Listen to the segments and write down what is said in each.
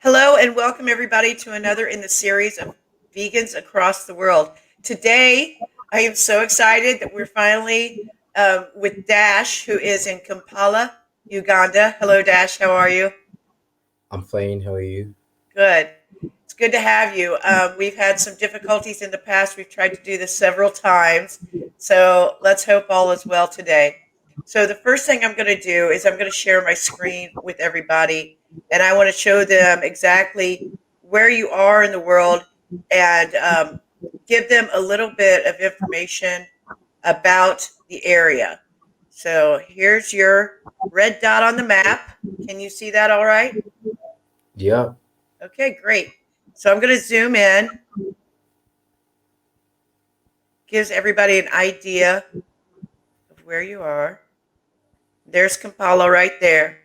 Hello and welcome everybody to another in the series of Vegans Across the World. Today, I am so excited that we're finally with Dash, who is in Kampala, Uganda. Hello, Dash. How are you? I'm fine. How are you? Good. It's good to have you. We've had some difficulties in the past. We've tried to do this several times. So let's hope all is well today. So the first thing I'm going to do is I'm going to share my screen with everybody. And I want to show them exactly where you are in the world and give them a little bit of information about the area. So here's your red dot on the map. Can you see that all right? Yeah. Okay, great. So I'm going to zoom in. Gives everybody an idea of where you are. There's Kampala right there.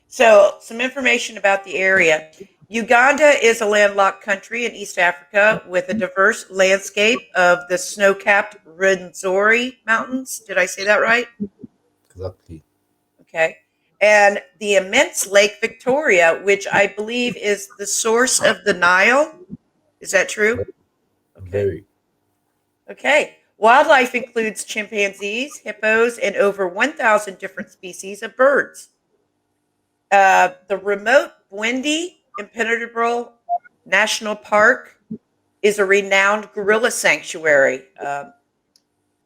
So some information about the area. Uganda is a landlocked country in East Africa with a diverse landscape of the snow-capped Rwenzori Mountains. Did I say that right? Exactly. Okay. And the immense Lake Victoria, which I believe is the source of the Nile. Is that true? Okay. Very. Okay. Wildlife includes chimpanzees, hippos, and over 1,000 different species of birds. The remote Bwindi Impenetrable National Park is a renowned gorilla sanctuary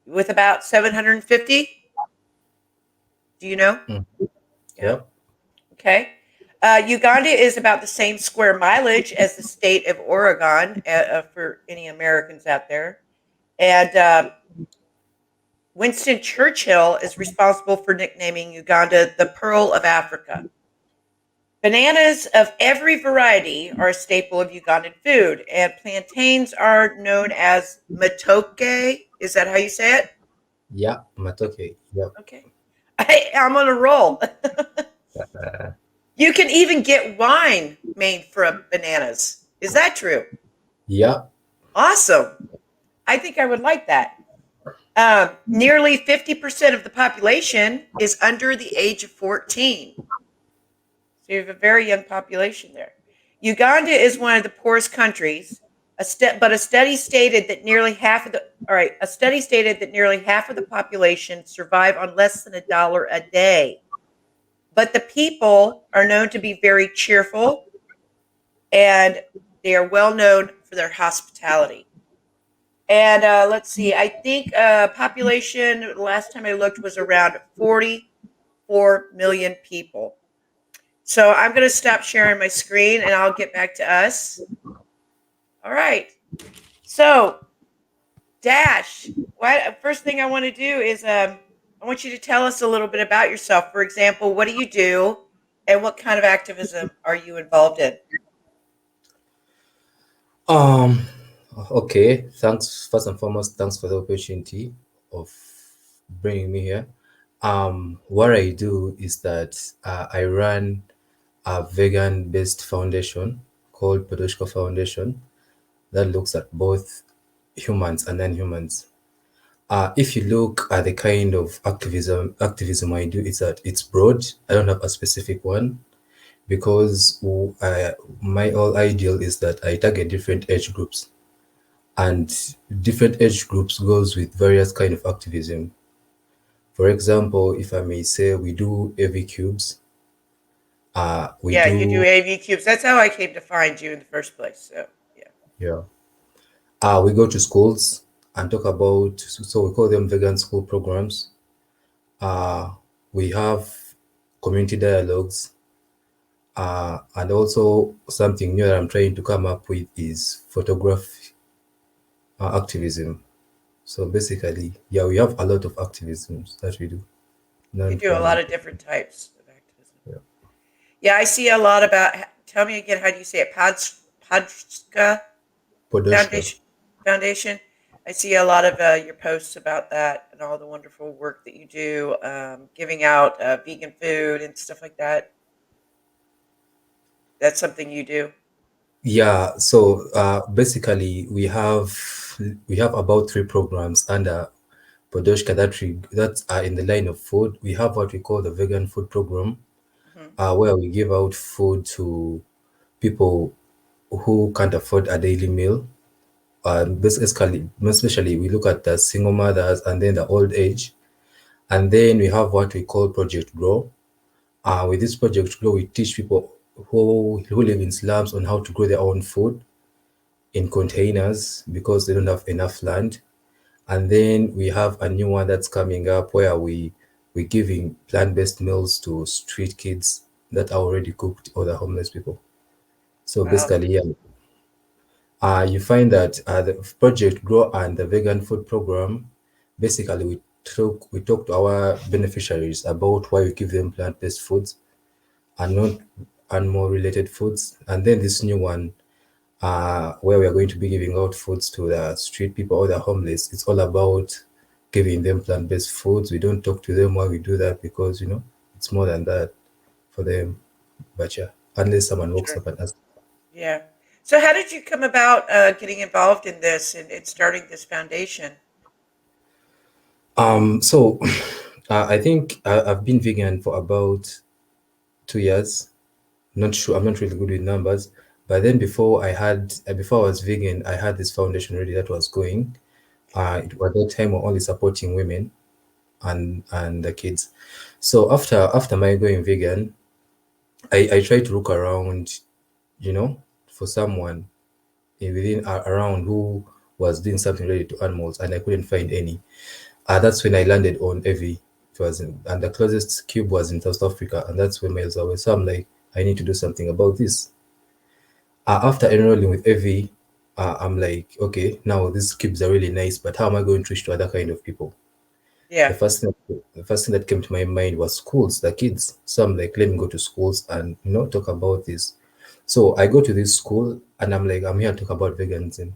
with about 750. Do you know? Mm. Yeah. Yeah. Okay. Uganda is about the same square mileage as the state of Oregon for any Americans out there. And Winston Churchill is responsible for nicknaming Uganda the Pearl of Africa. Bananas of every variety are a staple of Ugandan food, and plantains are known as matoke. Is that how you say it? Yeah. Matoke. Yeah. Okay. I'm on a roll. Uh, You can even get wine made from bananas. Is that true? yeah. Awesome. I think I would like that. Nearly 50% of the population is under the age of 14. So you have a very young population there. Uganda is one of the poorest countries. But a study stated that nearly half of the a study stated that nearly half of the population survive on less than $1 a day. But the people are known to be very cheerful, and they are well known for their hospitality. And let's see, I think population last time I looked was around 44 million people. So I'm going to stop sharing my screen and I'll get back to us. All right. So, Dash, first thing I want to do is I want you to tell us a little bit about yourself. For example, what do you do and what kind of activism are you involved in? Um. Okay. Thanks. First and foremost, thanks for the opportunity of bringing me here. What I do is that I run a vegan-based foundation called Podrska Foundation that looks at both humans and non-humans. If you look at the kind of activism I do, it's that it's broad. I don't have a specific one because my whole ideal is that I target different age groups, and different age groups goes with various kind of activism. For example, if I may say, we do AV cubes. We Yeah, you do do AV cubes. That's how I came to find you in the first place. So, yeah. yeah. We go to schools and talk about, so we call them vegan school programs. Uh, we have community dialogues. And also something new that I'm trying to come up with is photography activism. So basically, yeah, we have a lot of activisms that we do. You do a lot Non-farming. of different types of activism. Yeah. Yeah, I see a lot about. Tell me again, how do you say it? Podrska Podrska. Foundation. Foundation. I see a lot of your posts about that and all the wonderful work that you do, giving out vegan food and stuff like that. That's something you do. Yeah. So basically, we have about 3 programs under Podrska that are in the line of food. We have what we call the vegan food program, Hmm. where we give out food to people who can't afford a daily meal. Especially we look at the single mothers and then the old age. And then we have what we call Project Grow. With this Project Grow, we teach people who live in slums on how to grow their own food in containers because they don't have enough land. And then we have a new one that's coming up where we're giving plant-based meals to street kids that are already cooked or the homeless people. So Wow. basically, yeah, you find that the Project Grow and the vegan food program, basically we talk to our beneficiaries about why we give them plant-based foods and not animal related foods. And then this new one, where we are going to be giving out foods to the street people or the homeless, it's all about giving them plant-based foods. We don't talk to them why we do that because it's more than that for them. But yeah, unless someone walks Sure. up and asks. Yeah. So, how did you come about getting involved in this and starting this foundation? So I think I've been vegan for about 2 years. Not sure. I'm not really good with numbers. But then before I was vegan, I had this foundation already that was going. Okay. It was at that time we're only supporting women and the kids. So after my going vegan, I tried to look around, you know, for someone within around who was doing something related to animals, and I couldn't find any. That's when I landed on Evi. And the closest cube was in South Africa, and that's where miles away. So I'm like, I need to do something about this. After enrolling with Evi, I'm like, okay, now these cubes are really nice, but how am I going to reach to other kind of people? The Yeah. first thing, the first thing that came to my mind was schools, the kids. So I'm like, let me go to schools and talk about this. So I go to this school and I'm like, I'm here to talk about veganism.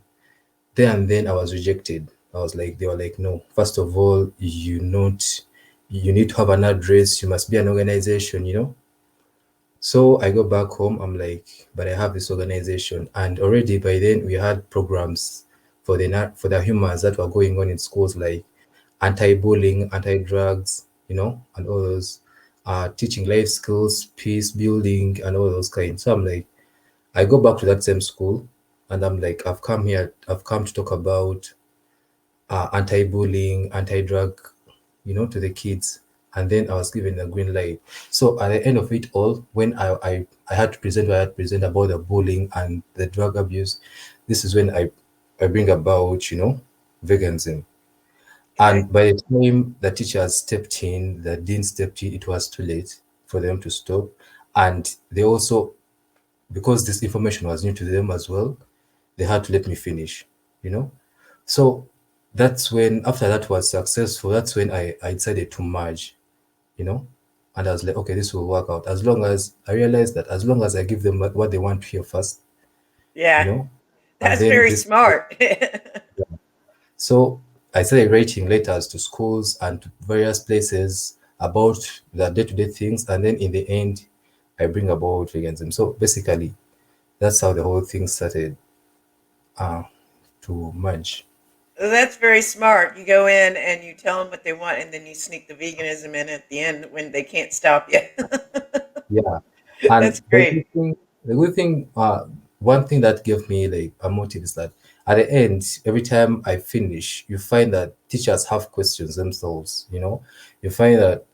There and then I was rejected. I was like, they were like, no, first of all, you need to have an address, you must be an organization. So I go back home, I'm like, but I have this organization. And already by then we had programs for the humans that were going on in schools like anti-bullying, anti-drugs, and all those teaching life skills, peace building, and all those kinds. So I'm like, I go back to that same school, and I'm like, I've come to talk about anti-bullying, anti-drug, to the kids. And then I was given a green light. So at the end of it all, when I had to present what I had to present about the bullying and the drug abuse, this is when I bring about, veganism. Okay. And by the time the teachers stepped in, the dean stepped in, it was too late for them to stop. And they also, because this information was new to them as well, they had to let me finish, you know. So that's when, after that was successful, that's when I decided to merge, you know. And I was like, okay, this will work out. As long as I realized that as long as I give them what they want to hear first, you Yeah. know, and That's then very this. smart. So I started writing letters to schools and to various places about the day-to-day things, and then in the end, I bring about veganism. So basically, that's how the whole thing started uh, to merge. That's very smart. You go in and you tell them what they want, and then you sneak the veganism in at the end when they can't stop you. Yeah, and That's great. the good thing, one thing that gave me like a motive is that at the end, every time I finish, you find that teachers have questions themselves. You find that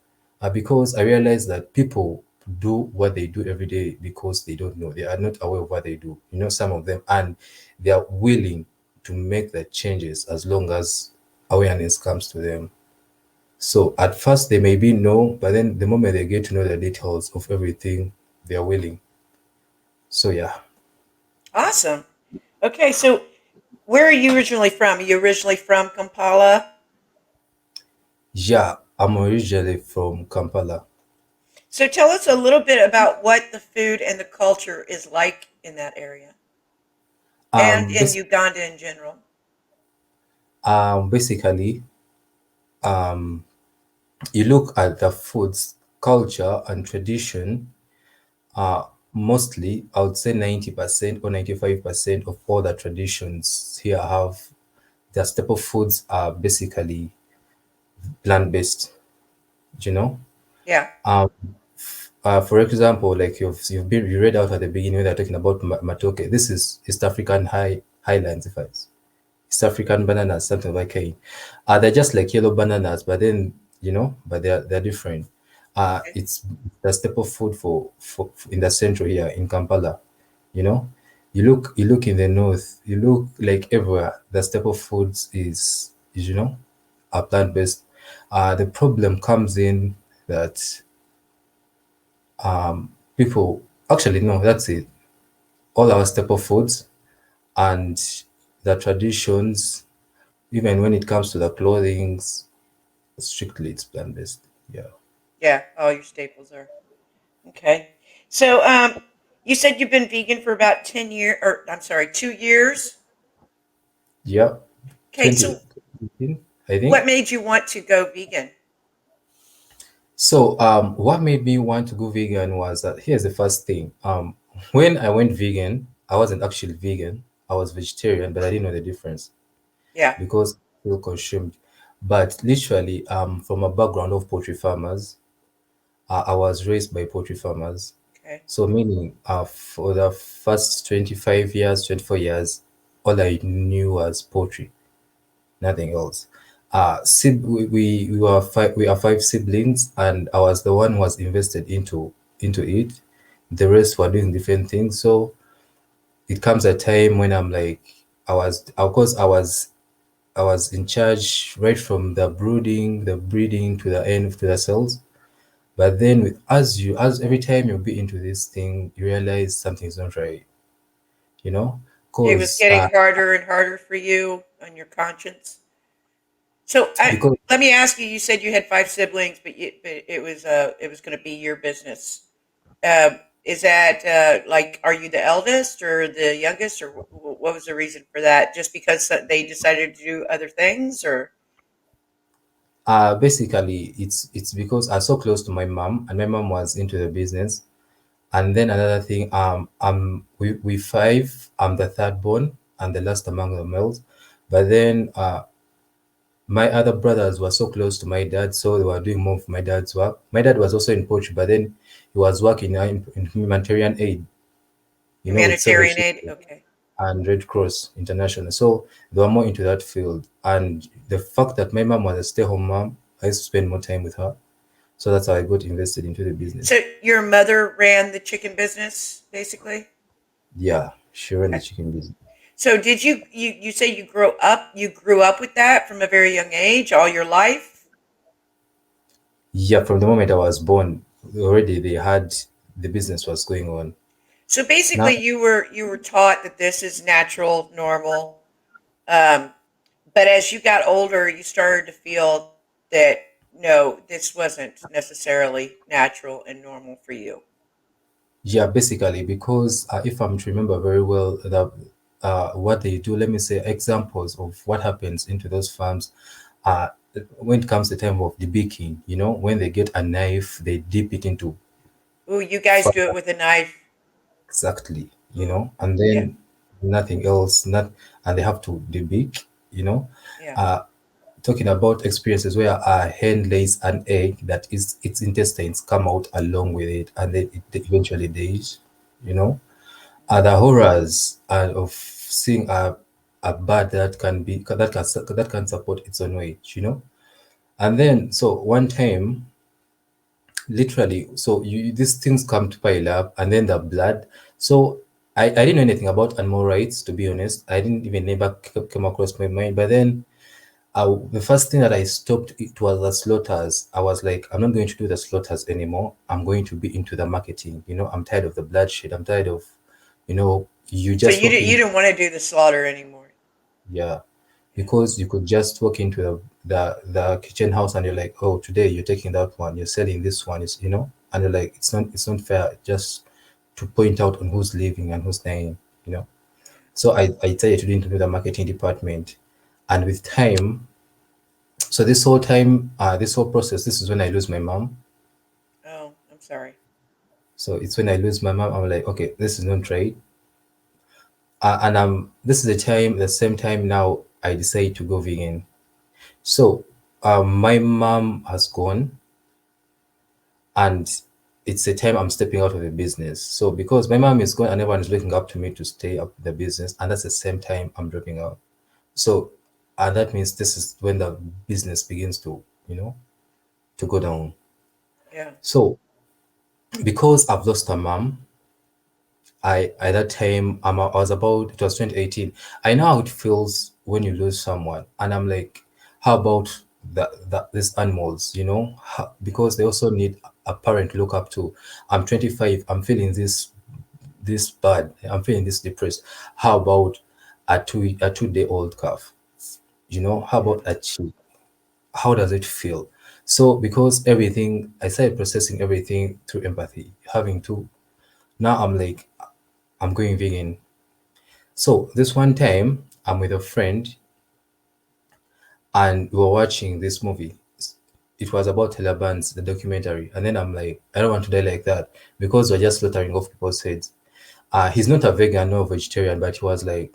because I realize that people do what they do every day because they don't know, they are not aware of what they do. Some of them, and they are willing to make the changes as long as awareness comes to them. So at first they may be no, but then the moment they get to know the details of everything, they are willing. So yeah. Awesome. Okay, so where are you originally from? Are you originally from Kampala? Yeah, I'm originally from Kampala. So tell us a little bit about what the food and the culture is like in that area and in Bas- Uganda in general. Basically, um, you look at the foods, culture, and tradition. Mostly, I would say 90% or 95% of all the traditions here have their staple foods are basically plant-based. You know, Yeah. um, For example, like you read out at the beginning when they're talking about matoke. This is East African highlands, if I East African bananas, something like cane. They're just like yellow bananas, but then but they're different. Okay. It's the staple food for in the central here in Kampala. You know, you look in the north, you look like everywhere. The staple foods is are plant based. The problem comes in that people actually no, that's it. All our staple foods and the traditions, even when it comes to the clothings, strictly it's plant based. Yeah. Yeah, all your staples are. Okay. So, you said you've been vegan for about 10 years, or I'm sorry, 2 years. Yeah. Okay. So, 2018, I what think. made you want to go vegan? So what made me want to go vegan was that here's the first thing. When I went vegan, I wasn't actually vegan. I was vegetarian, but I didn't know the difference Yeah. because I still consumed. But literally, from a background of poultry farmers, I was raised by poultry farmers. Okay. So meaning for the first 25 years, 24 years, all I knew was poultry, nothing else. We are five siblings, and I was the one who was invested into it. The rest were doing different things. So it comes a time when I'm like, of course, I was in charge right from the brooding, the breeding to the end to the cells. But then as every time you be into this thing, you realize something's not right, you know, It was because getting harder and harder for you on your conscience. So, because let me ask you. You said you had five siblings, but it was going to be your business. Is that like, are you the eldest or the youngest, or what was the reason for that? Just because they decided to do other things, or basically it's because I'm so close to my mom, and my mom was into the business. And then another thing, we five, I'm the third born and the last among the males. But then my other brothers were so close to my dad, so they were doing more of my dad's work. My dad was also in Portugal, but then he was working in humanitarian aid, with Save the humanitarian aid? Children Okay. and Red Cross International. So they were more into that field. And the fact that my mom was a stay-home mom, I used to spend more time with her. So that's how I got invested into the business. So your mother ran the chicken business, basically. Yeah, she ran the Okay. chicken business. So did you say you grew up with that from a very young age, all your life? Yeah, from the moment I was born, already the business was going on. So Now, basically, you were taught that this is natural, normal. Um, but as you got older, you started to feel that no, this wasn't necessarily natural and normal for you. yeah, basically, because if I'm to remember very well, what they do, let me say examples of what happens into those farms. Uh, when it comes to time of the baking, when they get a knife, they dip it into Ooh, you guys do it fire with a knife. exactly, Ooh, and yeah, then nothing else, not, and they have to debake, yeah. uh, talking about experiences where a hen lays an egg that is its intestines come out along with it, and then it eventually dies. You know, the horrors of seeing a bird that can support its own weight. And then so one time, literally, so these things come to pile up, and then the blood. So I didn't know anything about animal rights, to be honest. I didn't even never came across my mind, but then the first thing that I stopped it was the slaughters. I was like, I'm not going to do the slaughters anymore. I'm going to be into the marketing. I'm tired of the bloodshed. I'm tired of, you So just you walking. didn't want to do the slaughter anymore. Yeah, Yeah. because you could just walk into the kitchen house and you're like, oh, today you're taking that one, you're selling this one, and you're like, it's not fair. Just to point out on who's leaving and who's staying. You know. Yeah. So I decided to get into the marketing department, and with time. So this whole process, this is when I lose my mom. Oh, I'm sorry. So it's when I lose my mom, I'm like, okay, this is not right. And this is the same time now I decide to go vegan. So my mom has gone, and it's a time I'm stepping out of the business. So because my mom is gone and everyone is looking up to me to stay up the business, and that's the same time I'm dropping out. So, and that means this is when the business begins to, to go down. Yeah. So because I've lost a mom, I at that time I was about it was 2018. I know how it feels when you lose someone, and I'm like, how about these animals? Because they also need a parent to look up to. I'm 25. I'm feeling this bad. I'm feeling this depressed. How about a 2-day old calf? How Yeah. about a chick? How does it feel? So because everything, I started processing everything through empathy, having to now I'm like I'm going vegan. So this one time, I'm with a friend and we were watching this movie. It was about Taliban's the documentary, and then I'm like, I don't want to die like that because we're just slaughtering off people's heads. He's not a vegan nor vegetarian, but he was like,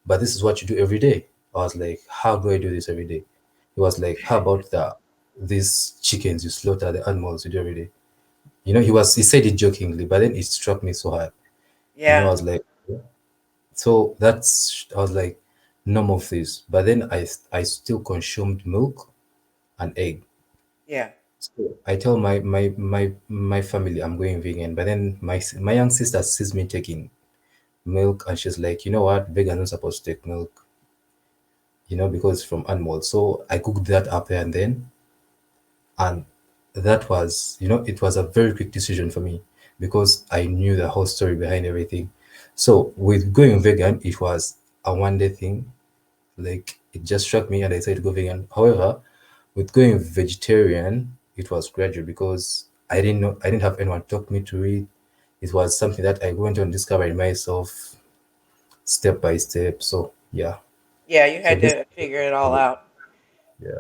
but this is what you do every day. I was like, how do I do this every day? He was like, how about these chickens you slaughter, the animals you do every day? He said it jokingly, but then it struck me so hard. I Yeah. was like, so I was like, no more of this. But then I still consumed milk and egg. Yeah. So I tell my family I'm going vegan. But then my young sister sees me taking milk and she's like, you know what, vegan are not supposed to take milk, because it's from animals. So I cooked that up there and then, and that was, it was a very quick decision for me because I knew the whole story behind everything. So with going vegan, it was a 1 day thing. Like it just struck me and I decided to go vegan. However, with going vegetarian, it was gradual because I didn't have anyone talk me to it. It was something that I went on discovering myself step by step. So yeah. Yeah. You So had this to figure it all out. yeah.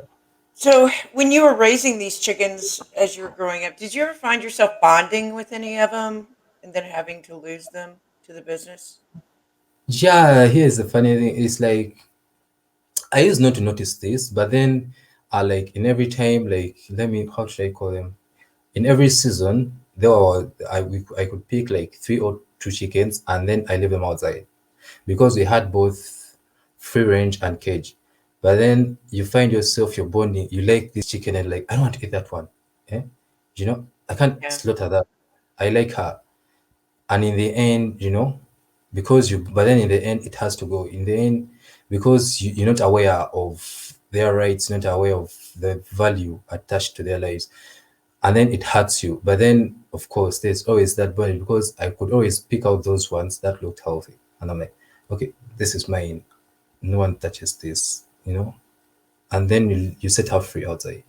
So, when you were raising these chickens as you were growing up, did you ever find yourself bonding with any of them and then having to lose them to the business? Yeah, here's the funny thing. It's like I used not to notice this, but then like in every time, like let me how should I call them? In every season, I could pick like 3 or 2 chickens and then I leave them outside because we had both free range and cage. But then you find yourself you're bonding, you like this chicken and like I don't want to eat that one. Eh? I can't Yeah. slaughter that. I like her. And in the end, because but then in the end it has to go. In the end, because you're not aware of their rights, not aware of the value attached to their lives, and then it hurts you. But then, of course, there's always that burden because I could always pick out those ones that looked healthy, and I'm like, okay, this is mine. No one touches this, And then you set her free outside.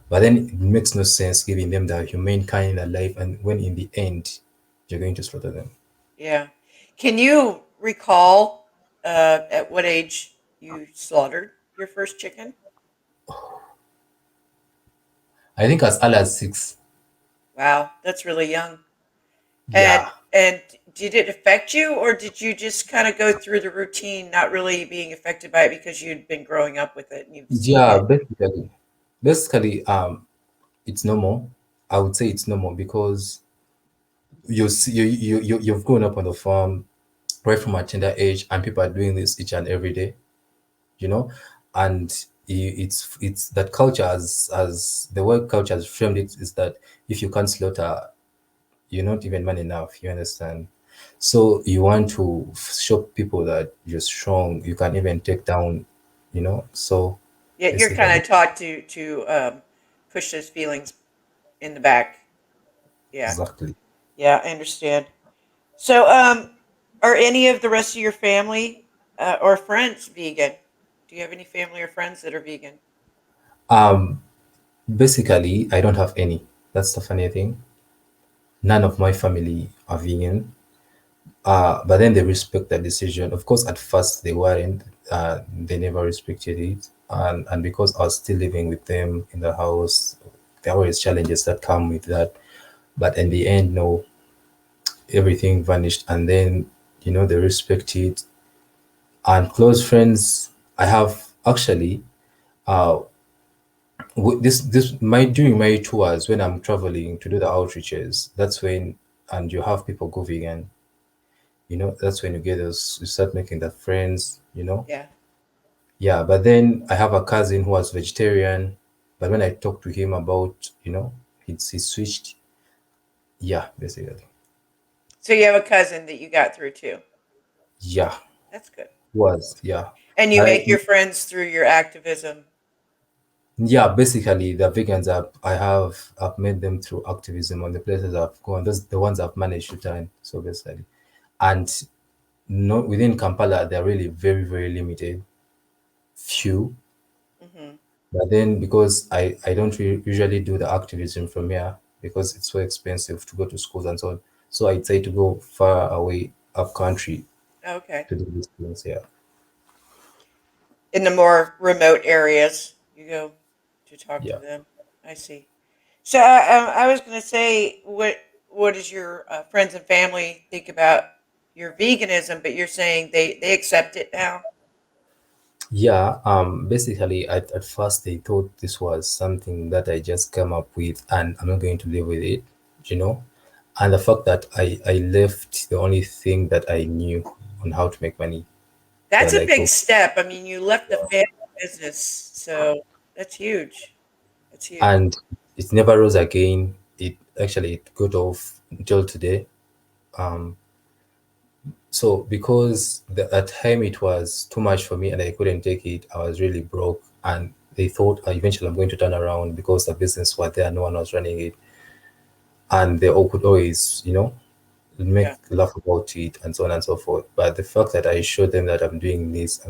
But then it makes no sense giving them the humane kind of life, and when in the end you're going to slaughter them. Yeah. Can you recall at what age you slaughtered your first chicken? I think as early as 6. Wow, that's really young. Yeah, And did it affect you, or did you just kind of go through the routine, not really being affected by it because you'd been growing up with it and you've seen yeah. it? Basically, it's normal. I would say it's normal because you see, you've grown up on the farm right from a tender age, and people are doing this each and every day. You know, and it's that culture as the way culture has framed it is that if you can't slaughter, you're not even man enough. You understand? So you want to show people that you're strong. You can even take down. So Yeah, you're kind basically, of taught to push those feelings in the back. Yeah, exactly. yeah, I understand. So, are any of the rest of your family or friends vegan? Do you have any family or friends that are vegan? Um, Basically, I don't have any. That's the funny thing. None of my family are vegan. But then they respect that decision. Of course, at first they weren't. They never respected it, and because I was still living with them in the house, there are always challenges that come with that. But in the end, no, everything vanished, and then they respect it. And close friends, I have actually. Uh, this my during my tours when I'm traveling to do the outreaches, that's when, and you have people go vegan, that's when you get those, you start making the friends. Yeah. Yeah, but then I have a cousin who was vegetarian, but when I talked to him about, he switched. Yeah, basically. So you have a cousin that you got through too. Yeah, That's good. yeah. And you I make your friends through your activism. Yeah, basically the vegans I've made them through activism on the places I've gone. Those the ones I've managed to turn. So basically, and not within Kampala, they're really very very limited, few. Hmm. But then because I don't usually do the activism from here because it's so expensive to go to schools and so on. So I try to go far away up country Okay. to do these things. Yeah, In the more remote areas, you go to talk to yeah. them. I see. So I was going to say, what does your friends and family think about your veganism? But you're saying they accept it now. Yeah, basically, at first they thought this was something that I just came up with and I'm not going to live with it, you know. And the fact that I left the only thing that I knew on how to make money, they're That's a like, big oh, step. I mean, you left the family business, so that's huge. That's huge. and it never rose again. It got off until today. Um, so because at time it was too much for me and I couldn't take it, I was really broke. And they thought eventually I'm going to turn around because the business was there, no one was running it, and they all could always, make Yeah, laugh about it and so on and so forth. But the fact that I showed them that I'm doing this,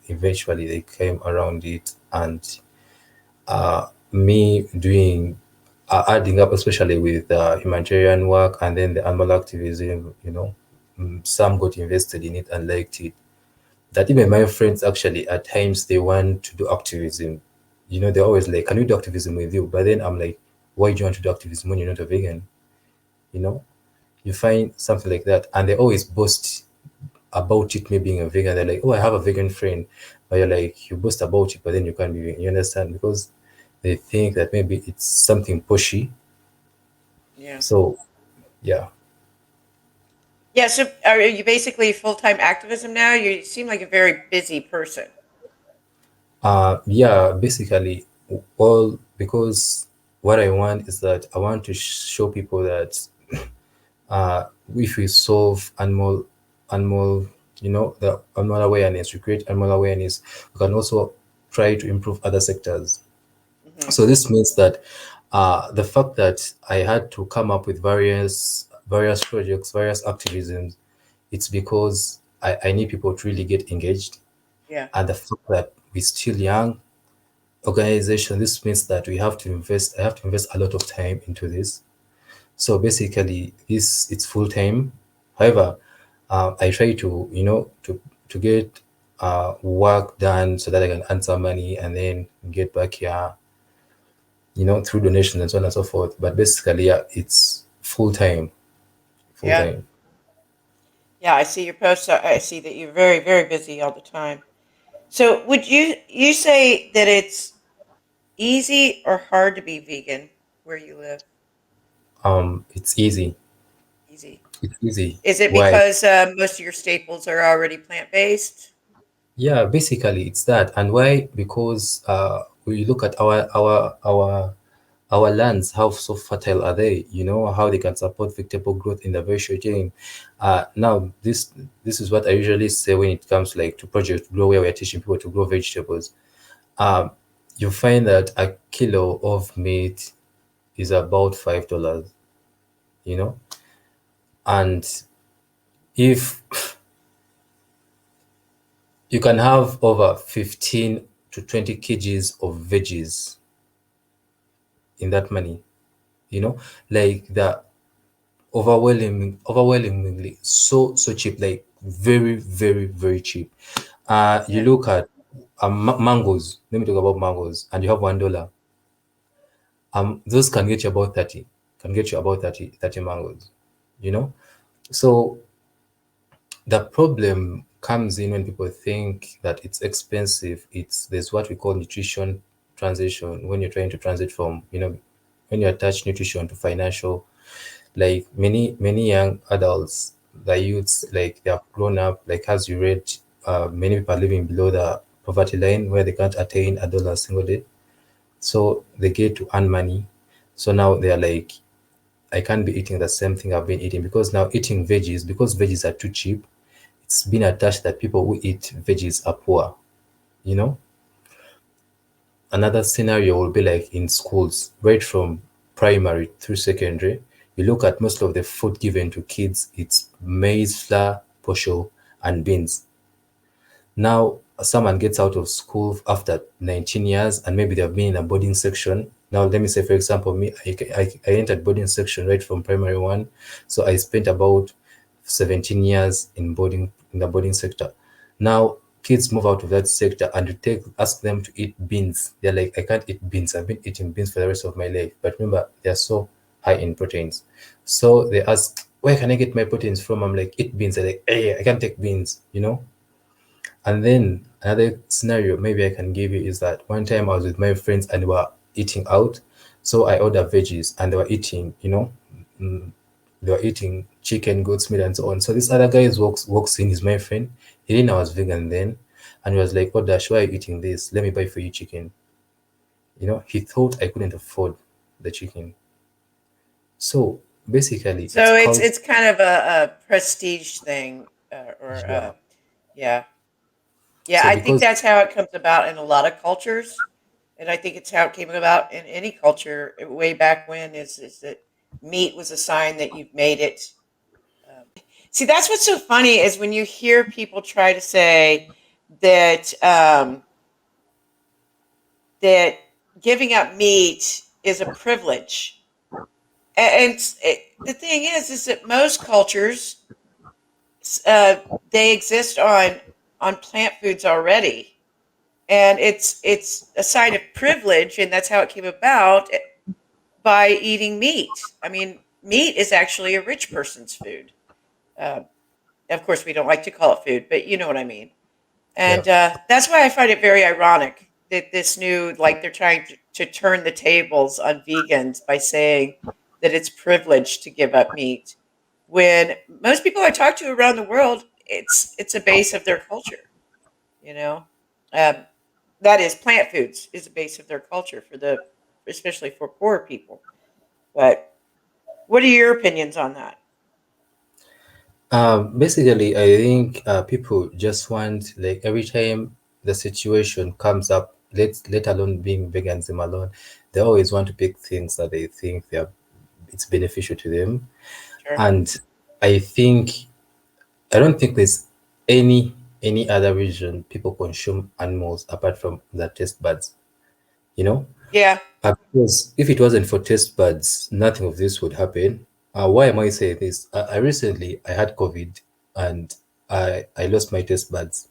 eventually they came around it, and me doing adding up, especially with humanitarian work and then the animal activism, some got invested in it and liked it. That even my friends actually at times they want to do activism. They're always like, "Can we do activism with you?" But then I'm like, "Why do you want to do activism when you're not a vegan?" You know, you find something like that, and they always boast about it. Me being a vegan, they're like, "Oh, I have a vegan friend," but you're like, you boast about it, but then you can't be vegan. You understand? Because they think that maybe it's something pushy. yeah, So yeah, yeah. So are you basically full time activism now? You seem like a very busy person. yeah. Basically, all because what I want is that I want to show people that if we solve animal the animal awareness, we create animal awareness, we can also try to improve other sectors. Hmm. So this means that the fact that I had to come up with various projects, various activisms, it's because I need people to really get engaged. Yeah, And the fact that we're still young organization, this means that I have to invest a lot of time into this. So basically, this it's full time. However, I try to to get work done so that I can earn some money and then get back here, through donations and so on and so forth. But basically, yeah, it's full yeah, time. yeah. I see your posts. I see that you're very, very busy all the time. So would you say that it's easy or hard to be vegan where you live? It's easy. Easy. It's easy. Is it Why? because most of your staples are already plant based? Yeah, basically it's that. And why? Because we look at our lands, how so fertile are they? How they can support vegetable growth in the very short term. Now this is what I usually say when it comes like to Project Grow, where we're teaching people to grow vegetables. Um, you find that a kilo of meat is about $5, you know, and if you can have over 15 to 20 kgs of veggies in that money, like the overwhelmingly so cheap, like very very very cheap. You Yeah, look at mangoes. Let me talk about mangoes, and you have $1. Those can get you about 30, can get you about 30 mangoes, you know. So the problem comes in when people think that it's expensive. There's what we call nutrition transition, when you're trying to transit from, when you attach nutrition to financial, like many young adults, the youths, like they have grown up, like as you read, many people are living below the poverty line where they can't attain $1 a single day. So they get to earn money. So now they're like, I can't be eating the same thing I've been eating, because now eating veggies, because veggies are too cheap, it's been attached that people who eat veggies are poor, you know. Another scenario will be like in schools, right from primary through secondary. You look at most of the food given to kids, it's maize flour, posho, and beans. Now, someone gets out of school after 19 years and maybe they've been in a boarding section. Now, let me say, for example, me, I entered boarding section right from primary one. So I spent about 17 years in the boarding sector. Now, kids move out of that sector and ask them to eat beans. They're like, I can't eat beans. I've been eating beans for the rest of my life. But remember, they're so high in proteins. So they ask, where can I get my proteins from? I'm like, eat beans. They're like, hey, I can't take beans. And then another scenario maybe I can give you is that one time I was with my friends and we were eating out. So I ordered veggies and they were eating, mm, they were eating chicken, goat's meat, and so on. So this other guy walks in, he's my friend. He didn't know I was vegan then. And he was like, oh, Dash, why are you eating this? Let me buy for you chicken. He thought I couldn't afford the chicken. So basically, it's So called, it's kind of a prestige thing, yeah. yeah, yeah. So I think because, that's how it comes about in a lot of cultures, and I think it's how it came about in any culture way back when. Is that meat was a sign that you've made it. See, that's what's so funny is when you hear people try to say that that giving up meat is a privilege, and the thing is that most cultures uh, they exist on plant foods already, and it's a sign of privilege, and that's how it came about by eating meat. I mean, meat is actually a rich person's food. Uh, of course, we don't like to call it food, but you know what I mean. yeah. And that's why I find it very ironic that this new, like, they're trying to turn the tables on vegans by saying that it's privilege to give up meat, when most people I talk to around the world, it's a base of their culture. You know, um, that is, plant foods is a base of their culture for the, especially for poor people. But what are your opinions on that? Basically, I think people just want, like, every time the situation comes up, let alone being vegans them alone, they always want to pick things that they think it's beneficial to them. Sure. And I think I don't think there's any other reason people consume animals apart from their taste buds. You know, Yeah. because if it wasn't for taste buds, nothing of this would happen. Why am I saying this? I recently I had COVID and I lost my taste buds.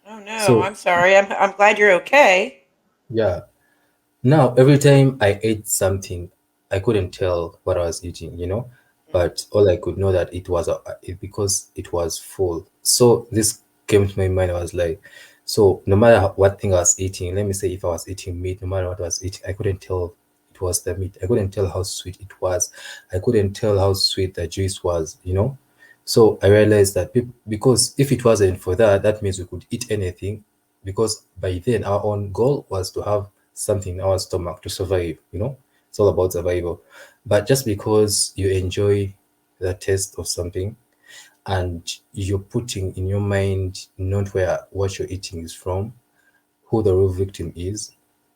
Oh no, So I'm sorry. I'm glad you're okay. yeah, now every time I ate something, I couldn't tell what I was eating, Mhm. but all I could know that because it was full. So this came to my mind. I was like, so no matter what thing I was eating, let me say if I was eating meat, no matter what I was eating, I couldn't tell it was the meat. I couldn't tell how sweet it was. I couldn't tell how sweet the juice was. So I realized that because if it wasn't for that, that means we could eat anything, because by then our own goal was to have something in our stomach to survive. It's all about survival. But just because you enjoy the taste of something and you're putting in your mind not where what you're eating is from, who the real victim is,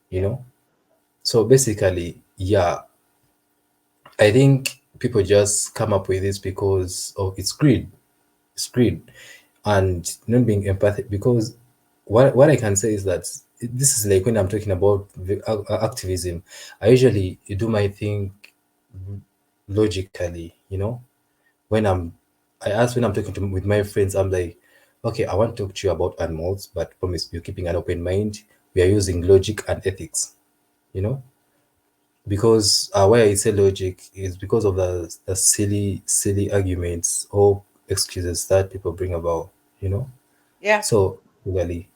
you Yeah. know. So basically, yeah, I think people just come up with this because of it's greed. It's greed and not being empathic, because what I can say is that this is like when I'm talking about activism, I usually do my thing logically. When I'm talking with my friends, I'm like, okay, I want to talk to you about animals, but promise you're keeping an open mind. We are using logic and ethics, you know, because why I say logic is because of the silly arguments or excuses that people bring about. Yeah. So really,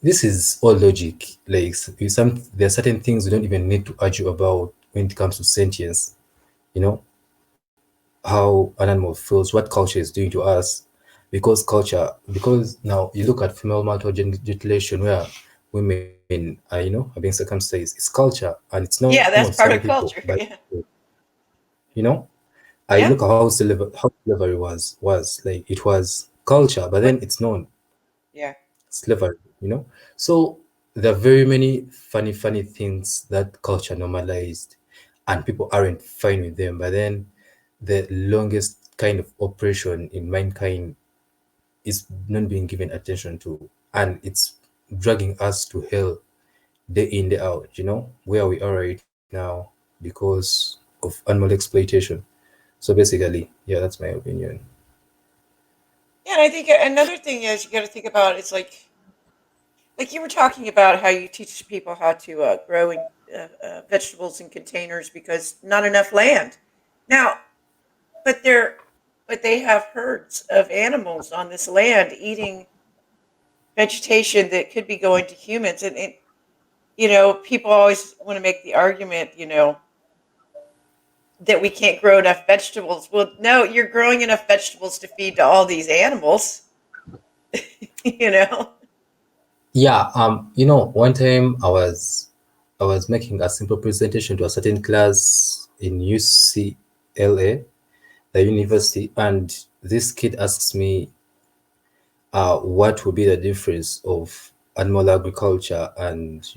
this is all logic. Like there are certain things we don't even need to argue about when it comes to sentience. You know how an animal feels, what culture is doing to us, because now you look at female mutilation where women are being circumcised. It's culture, and it's normal to Yeah, some that's part people, of but culture. Yeah. you know I look at Yeah. how slavery was like it was culture, but then What? it's known Yeah. slavery. So there are very many funny things that culture normalized, and people aren't fine with them. But then the longest kind of oppression in mankind is not being given attention to, and it's dragging us to hell day in day out. Where we are right now because of animal exploitation. So basically, yeah, that's my opinion. Yeah, and I think another thing is you got to think about it's like you were talking about how you teach people how to grow vegetables in containers because not enough land. Now, but they have herds of animals on this land eating vegetation that could be going to humans, and people always want to make the argument, that we can't grow enough vegetables. Well, no, you're growing enough vegetables to feed to all these animals, you know. Yeah, one time I was making a simple presentation to a certain class in UCLA, the university, and this kid asks me, what would be the difference of animal agriculture and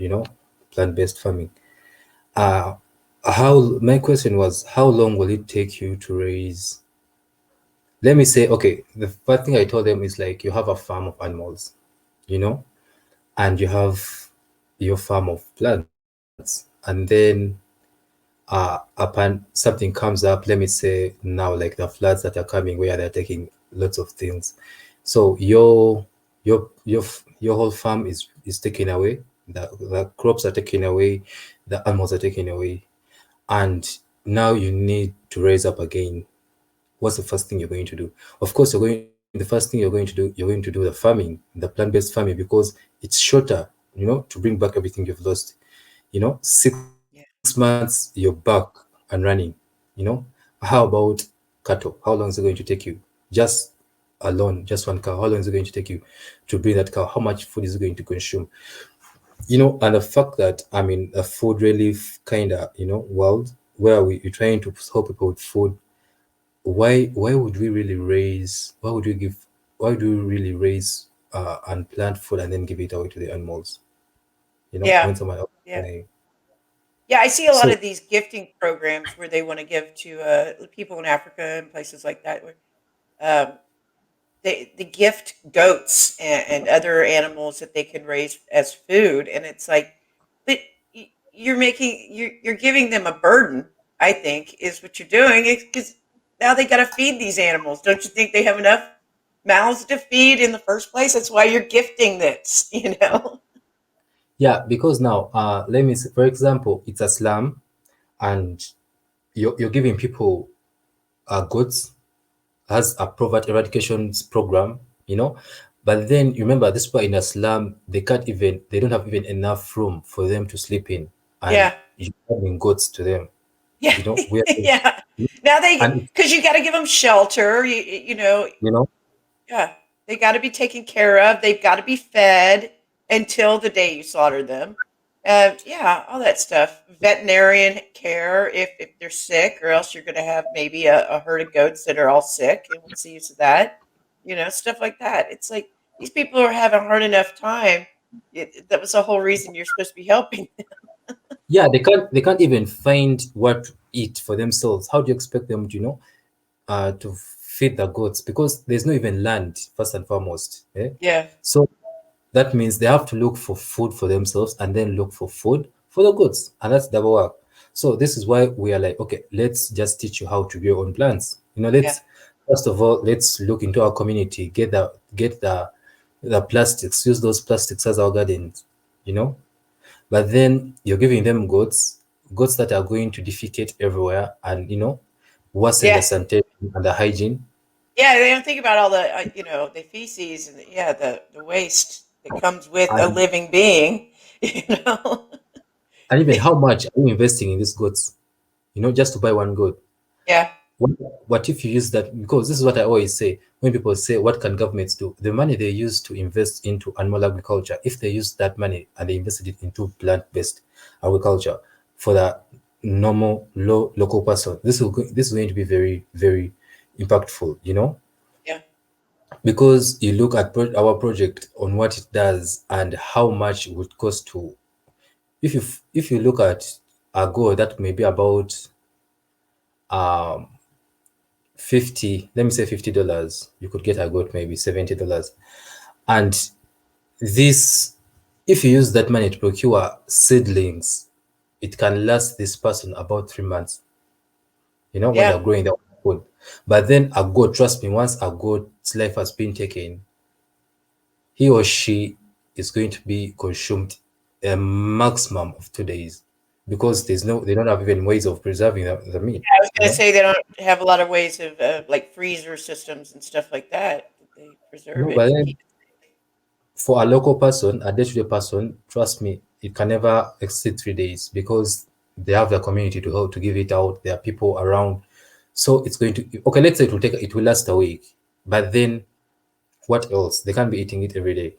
plant-based farming. Uh, how My question was, how long will it take you to raise? Let me say, okay, the first thing I told them is like you have a farm of animals, you know, and you have your farm of plants, and then upon something comes up, let me say now like the floods that are coming where they're taking lots of things, so your whole farm is taken away, the crops are taken away, the animals are taken away, and now you need to raise up again. What's the first thing you're going to do? Of course, the first thing you're going to do the farming, the plant-based farming, because it's shorter, to bring back everything you've lost. 6 months Yeah. you're back and running. How about cattle? How long is it going to take you? Just alone, just one cow, how long is it going to take you to bring that cow? How much food is it going to consume? And the fact that I'm in a food relief kind of world where we're trying to help people with food. Why would we really raise and plant food and then give it away to the animals, Yeah. when someone else is Yeah. saying. Yeah, I see a lot So of these gifting programs where they want to give to people in Africa and places like that, where um, they gift goats and other animals that they can raise as food, and it's like, but you're giving them a burden. I think is what you're doing, because now they got to feed these animals. Don't you think they have enough mouths to feed in the first place? That's why you're gifting this, you know. yeah, because now let me say, for example, it's a slum, and you're giving people goods as a poverty eradication program, but then you remember this part in a slum, they don't have even enough room for them to sleep in, and Yeah. you're having goods to them, Yeah, where yeah. Now and because you got to give them shelter. You know, you know yeah, they got to be taken care of. They've got to be fed until the day you slaughter them. Yeah, all that stuff. Veterinarian care if they're sick, or else you're going to have maybe a herd of goats that are all sick, and what's the use of that? Stuff like that. It's like these people are having a hard enough time. That was the whole reason you're supposed to be helping. yeah, they can't even find what to eat for themselves. How do you expect them to feed the goats, because there's no even land, first and foremost, eh? Yeah, So that means they have to look for food for themselves and then look for food for the goats, and that's double work. So this is why we are like, okay, let's just teach you how to grow your own plants. yeah, Let's first of all, let's look into our community, get the plastics, use those plastics as our gardens, you know but then you're giving them goats that are going to defecate everywhere, and worsen the yeah. sanitation and the hygiene. Yeah, they don't think about all the the feces and yeah, the waste. that comes with a and living being, you know. and even how much are you investing in these goats? Just to buy one goat. Yeah, What, what if you use that? Because this is what I always say when people say, "What can governments do?" The money they use to invest into animal agriculture, if they use that money and they invested it into plant-based agriculture for the normal local person, this is going to be very, very impactful. yeah, Because you look at our project on what it does and how much it would cost to. If you look at a goal that may be about um 50, let me say $50, you could get a goat maybe $70. And this, if you use that money to procure seedlings, it can last this person about 3 months, when yeah, they're growing their own food. But then a goat, trust me, once a goat's life has been taken, he or she is going to be consumed a maximum of 2 days, because they don't have even ways of preserving the meat, I was you gonna know. say they don't have a lot of ways of like freezer systems and stuff like that that they preserve it But to then keep it for a local person, a day-to-day person, trust me, it can never exceed 3 days, because they have the community to help to give it out. There are people around, so it's going to, okay. Let's say it will last a week, but then what else? They can't be eating it every day,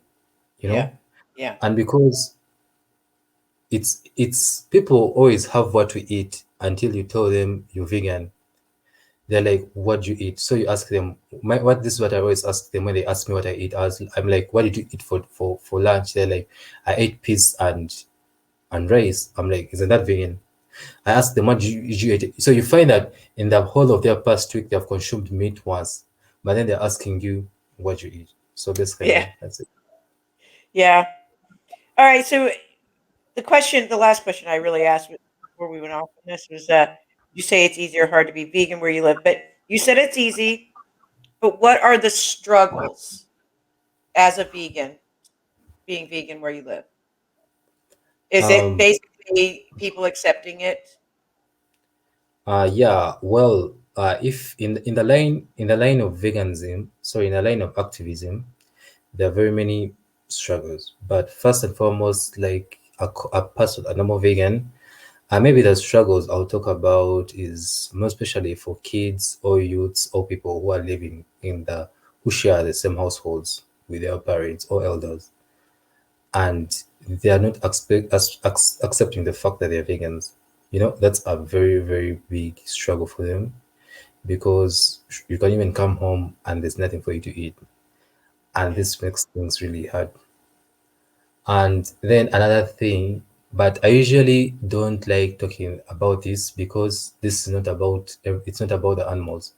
you safe. Yeah, know. yeah, And because it's people always have what to eat until you tell them you're vegan. They're like, "What do you eat?" So you ask them, what this is what I always ask them when they ask me what I eat. I'm like, "What did you eat for lunch?" They're like, "I ate peas and rice." I'm like, "Isn't that vegan?" I ask them, "What did you eat?" So you find that in the whole of their past week, they have consumed meat once, but then they're asking you what you eat. So yeah, basically, that's it. yeah. All right. So the last question I really asked before we went off on this was, you say it's easy or hard to be vegan where you live, but you said it's easy. But what are the struggles as a vegan, being vegan where you live? Is it Um, basically people accepting it? yeah, well, if in the line of veganism, sorry, in the line of activism, there are very many struggles. But first and foremost, like a person, a normal vegan, maybe the struggles I'll talk about is more especially for kids or youths or people who are living who share the same households with their parents or elders, and they are not accepting the fact that they're vegans. That's a very, very big struggle for them, because you can even come home and there's nothing for you to eat, and Yeah, this makes things really hard. And then another thing, but I usually don't like talking about this, because this is not about it's not about the animals,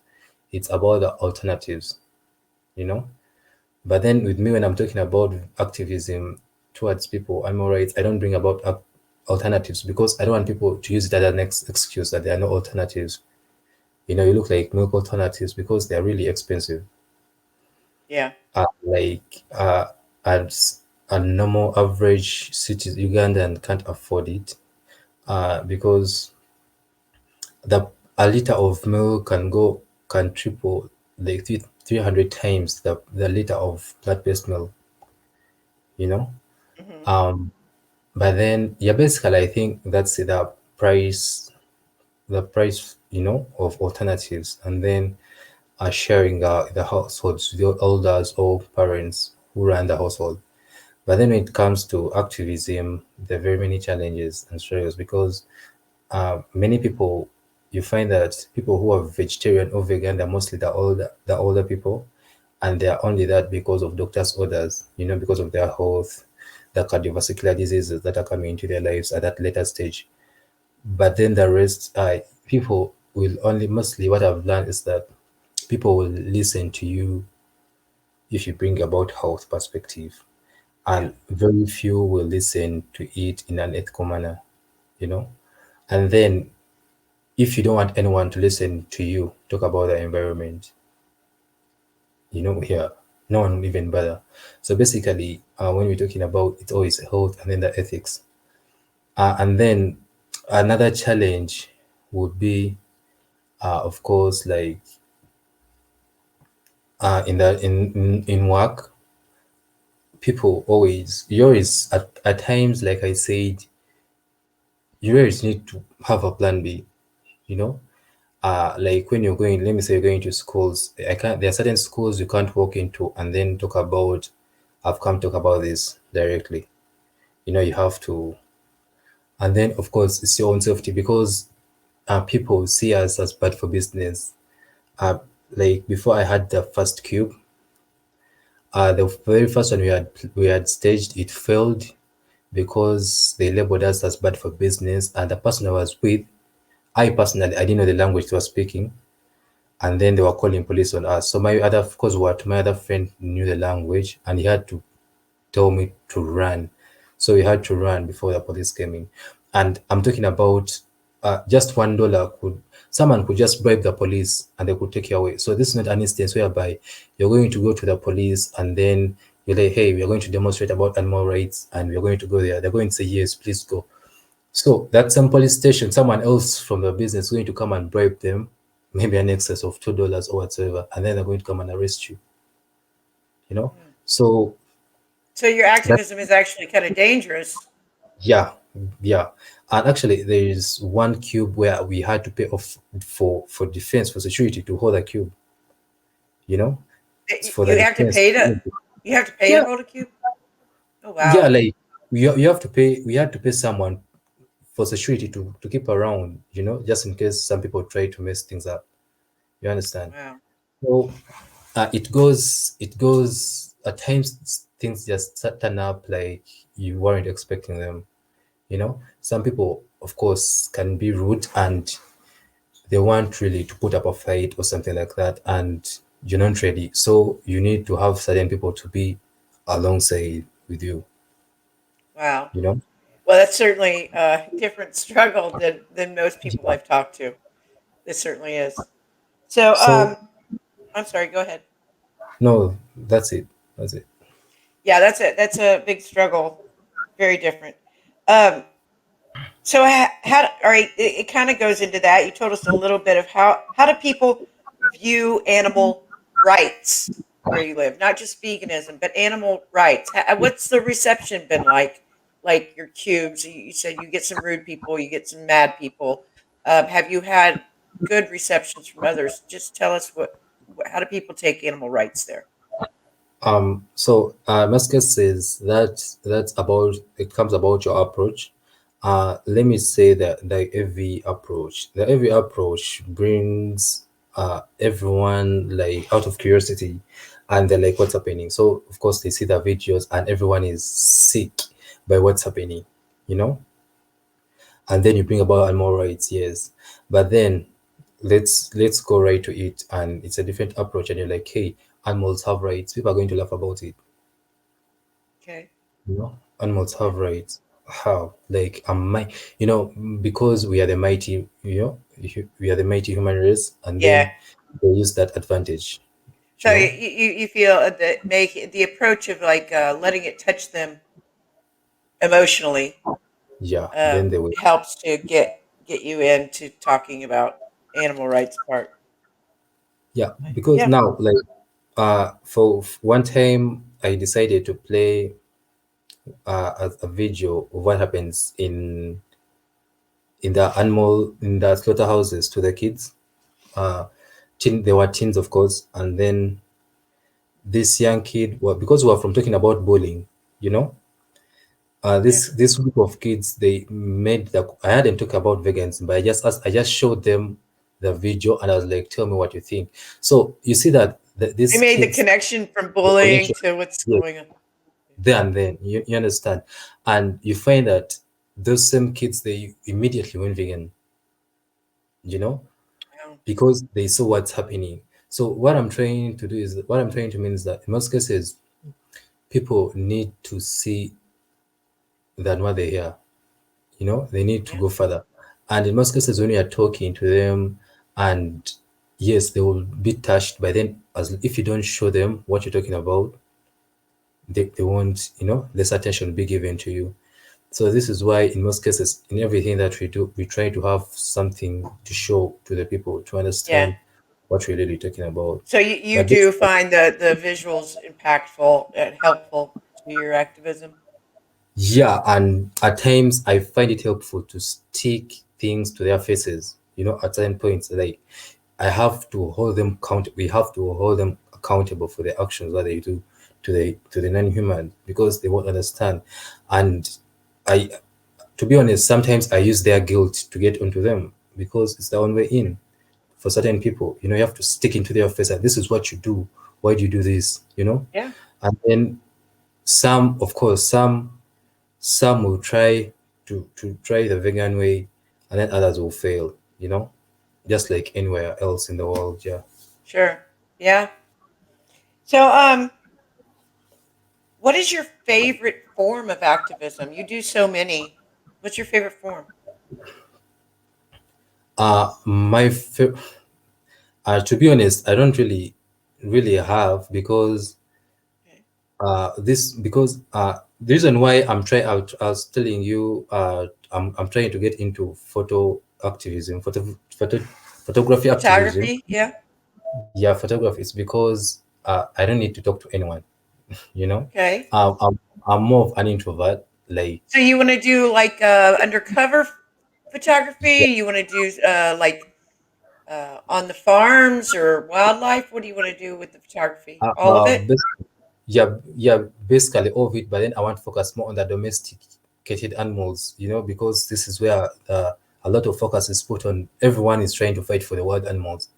it's about the alternatives, you know. But then with me, when I'm talking about activism towards people, I'm alright. I don't bring about alternatives, because I don't want people to use it as an excuse that there are no alternatives. You look like milk alternatives, because they're really expensive. yeah, Like as a normal average city Ugandan can't afford it, because the a liter of milk can triple, like 300 times the liter of plant-based milk, you know. hmm Um, but then, yeah, basically, I think that's the price, of alternatives, and then sharing the households, the elders or parents who run the household. But then when it comes to activism, there are very many challenges and struggles, because many people, you find that people who are vegetarian or vegan, they're mostly the older people, and they are only that because of doctors' orders, because of their health, the cardiovascular diseases that are coming into their lives at that later stage. But then the rest, people will only, mostly what I've learned is that people will listen to you if you bring about health perspective, yeah, and very few will listen to it in an ethical manner, you know. And then, if you don't want anyone to listen to you talk about the environment, here, no one will even bother. So basically, when we're talking about, it's always health and then the ethics. And then another challenge would be, of course, like in work, people always, you always, at times, like I said, you always need to have a plan B, you know? Like when you're going, let me say you're going to schools, there are certain schools you can't walk into and then talk about, I've come talk about this directly. You have to, and then of course it's your own safety because people see us as bad for business. Uh, like before I had the first cube, the very first one we had staged, it failed because they labeled us as bad for business, and the person I was with, I personally, I didn't know the language they were speaking, and then they were calling police on us. So my other, of course, what my other friend knew the language, and he had to tell me to run. So we had to run before the police came in. And I'm talking about just $1 could, someone could just bribe the police and they could take you away. So this is not an instance whereby you're going to go to the police and then you're like, hey, we're going to demonstrate about animal rights and we're going to go there. They're going to say, yes, please go. So that same police station, someone else from the business is going to come and bribe them, maybe an excess of $2 or whatsoever, and then they're going to come and arrest you. You know, Hmm. so So your that activism is actually kind of dangerous. yeah, yeah. And actually, there is one cube where we had to pay off for defense, for security to hold a cube. You know, it's for the You have to defense. pay to Yeah, hold a cube. Oh yeah. wow, Like you have to pay. We had to pay someone for security to keep around. Just in case some people try to mess things up. You understand? wow, So it goes at times things just turn up like you weren't expecting them. Some people, of course, can be rude and they want really to put up a fight or something like that, and you're not ready. So you need to have certain people to be alongside with you. wow. You know. Well, that's certainly a different struggle than most people Yeah. I've talked to. This certainly is. So, So I'm sorry. Go ahead. no, that's it. That's it. Yeah, that's it. That's a big struggle. Very different. Um, So all right, it kind of goes into that. You told us a little bit of how do people view animal rights where you live, not just veganism, but animal rights. What's the reception been like? Like your cubes, you said you get some rude people, you get some mad people. Have you had good receptions from others? Just tell us how do people take animal rights there? Musket says that that's about it comes about your approach. Let me say that the AV approach brings everyone like out of curiosity, and they're like, what's happening? So of course they see the videos and everyone is sick by what's happening, you know. And then you bring about animal rights, yes, but then let's go right to it, and it's a different approach, and you're like, hey, animals have rights. People are going to laugh about it. Okay. Animals Yeah. have rights. How? Like, because we are the mighty, we are the mighty human race, and Yeah. then they use that advantage. So You know, you feel that make the approach of like letting it touch them emotionally yeah. Then they will. helps to get you into talking about animal rights part. Yeah, Okay. because Yeah. now, like, for one time, I decided to play a video of what happens in the slaughterhouses to the kids. Uh, they were teens, of course, and then this young kid, well, because we are from talking about bullying, you know, Yeah. this group of kids, they made the. I hadn't talk about vegans, but I just showed them the video, and I was like, "Tell me what you think." So you see that They these made the kids, connection from the bullying connection, to what's yes, going on. there and then, you understand, and you find that those same kids, they immediately went vegan, you know, Wow. because they saw what's happening. So what I'm trying to mean is that in most cases, people need to see than what they hear. They need to Yeah. go further. And in most cases, when you are talking to them, and yes, they will be touched, but then as if you don't show them what you're talking about, they won't, less attention will be given to you. So this is why in most cases, in everything that we do, we try to have something to show to the people to Yeah. understand what we're really talking about. So you But this, do find the visuals impactful and helpful. do your activism. Yeah, and at times I find it helpful to stick things to their faces. At certain points, like I have to hold them count. We have to hold them accountable for the actions that they do to the non-human because they won't understand. And I, to be honest, sometimes I use their guilt to get onto them because it's the only way in for certain people. You have to stick into their face and this is what you do. Why do you do this? Yeah, And then some, of course, some will try to try the vegan way, and then others will fail. Just like anywhere else in the world. Yeah. sure. Yeah. So, what is your favorite form of activism? You do so many. What's your favorite form? My to be honest, I don't really have because Okay. the reason why I was telling you I'm trying to get into photo activism, photography activism. Photography. Yeah. Yeah, photography is because I don't need to talk to anyone. You know, Okay. um, I'm I'm more of an introvert. Like, So you want to do like undercover photography? You want to do like on the farms or wildlife? What do you want to do with the photography? uh, All of uh, it? bas- yeah, basically all of it. But then I want to focus more on the domesticated animals. Because this is where a lot of focus is put on. Everyone is trying to fight for the wild animals.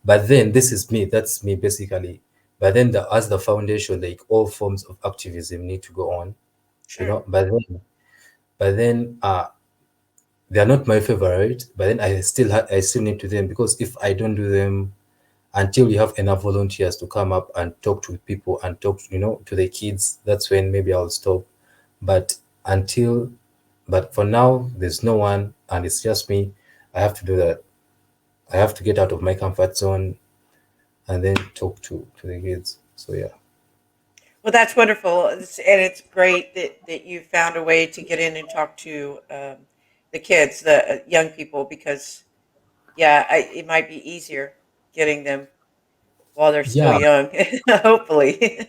But then this is me. That's me basically. But then as the foundation, like all forms of activism need to go on. Sure. But then they are not my favorite. But then I still need to them because if I don't do them until you have enough volunteers to come up and talk to people and talk, to the kids, that's when maybe I'll stop. But until, but for now, there's no one and it's just me. I have to do that. I have to get out of my comfort zone and then talk to the kids. So yeah. Well, that's wonderful, and it's great that you found a way to get in and talk to the kids, the young people, because yeah, it might be easier getting them while they're still Yeah. young, hopefully.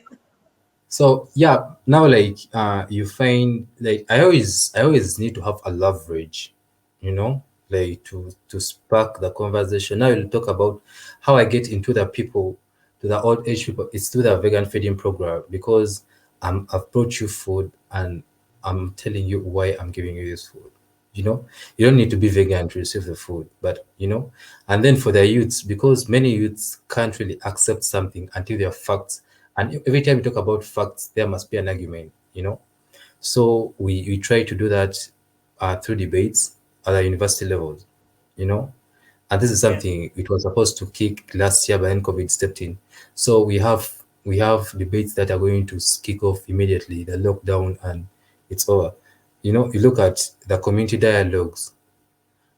So yeah, now like you find like I always need to have a leverage, like to spark the conversation. Now you'll talk about how I get into the people, to the old age people. It's through the vegan feeding program because I've brought you food and I'm telling you why I'm giving you this food. You know, you don't need to be vegan to receive the food, but and then for the youths, because many youths can't really accept something until they are facts, and every time we talk about facts, there must be an argument. So we try to do that through debates at the university levels, you know. And this is Yeah. something it was supposed to kick last year, but then COVID stepped in. So we have debates that are going to kick off immediately. The lockdown and it's over. You look at the community dialogues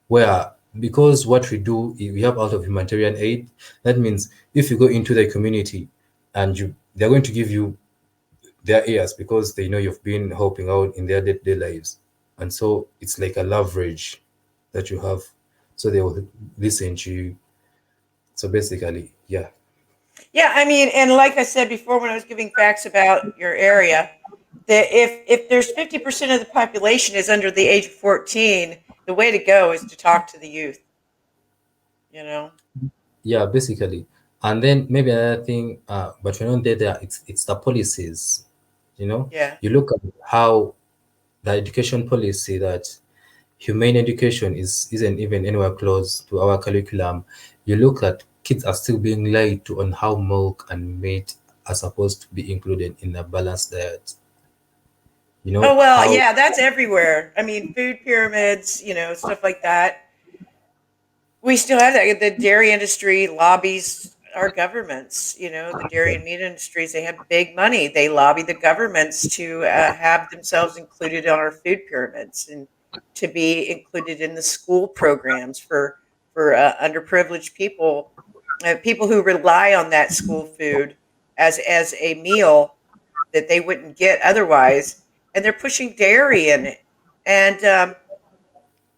where because what we do we have out of humanitarian aid. That means if you go into the community and they're going to give you their ears because they know you've been helping out in their day-to-day lives, and so it's like a leverage that you have, so they will listen to you. So basically, yeah. Yeah, I mean, and like I said before when I was giving facts about your area, that if there's 50% of the population is under the age of 14, the way to go is to talk to the youth, you know? Yeah, basically. And then maybe another thing, but we're not there. It's the policies. Yeah. You look at how the education policy that humane education isn't even anywhere close to our curriculum. You look at kids are still being lied to on how milk and meat are supposed to be included in a balanced diet. Oh, well, How yeah, that's everywhere. I mean, food pyramids, stuff like that. We still have that. The dairy industry lobbies our governments. The dairy and meat industries, they have big money. They lobby the governments to have themselves included on our food pyramids and to be included in the school programs for underprivileged people, people who rely on that school food as a meal that they wouldn't get otherwise. And they're pushing dairy in it. And